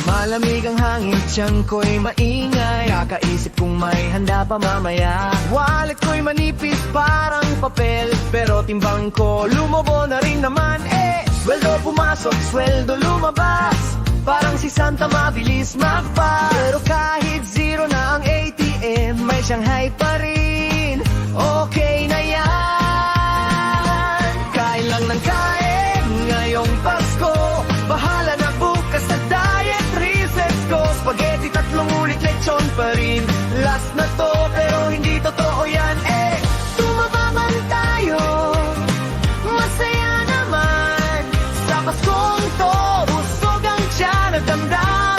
Malamig ang hangin, tiyan ko'y maingay. Kakaisip kung may handa pa mamaya. Wallet ko'y manipis parang papel, pero timbang ko lumobo na rin naman. Sweldo pumasok, sweldo lumabas. Parang si Santa mabilis magpa. Pero kahit zero na ang ATM, may Shanghai pa rin. Okay na yan. Kain lang ng kain ngayong Pasko. Bahala na bukas sa diet resets ko. Spaghetti 3 ulit, lechon pa rin. Last na to pero hindi totoo yan. Tumaba man tayo, masaya naman. Sa Paskong to, busog ang tiyan at damdamin.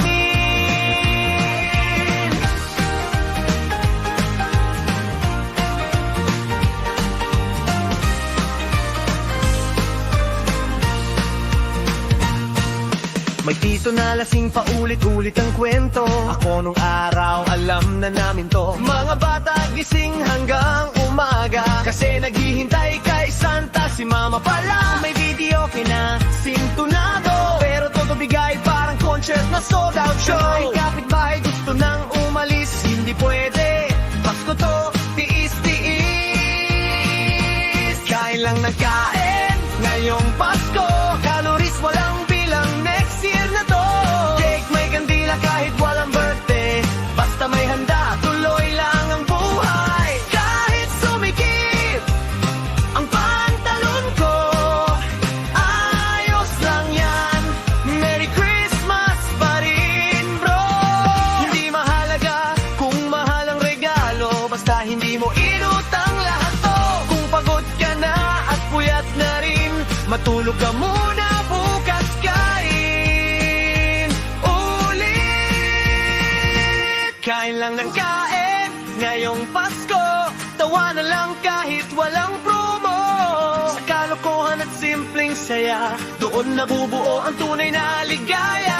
May tito na lasing paulit-ulit ang kwento. Ako nung araw, alam na namin to. Mga bata gising hanggang umaga, kasi naghihintay kay Santa. Si mama pala may video kina sintunado, pero todo bigay parang concert na sold out show. Ay kapitbahay gusto nang umalis, hindi pwede. Pasko to, tiis-tiis. Kain lang ng kain ngayong Pasko. Calories walang bilang, next year na to. Cake may kandila kahit walang birthday. Basta may handa, tuloy lang ang buhay. Kahit sumikip ang pantalon ko, ayos lang yan. Merry Christmas pa rin, bro. Hindi mahalaga kung mahal ang regalo, basta hindi mo inutang lahat to. Kung pagod ka na at puyat na rin, matulog ka muna, bukas kain ulit. Kain lang ng kain ngayong Pasko. Tawa na lang kahit walang promo. Sa kalokohan at simpleng saya, doon nabubuo ang tunay na ligaya.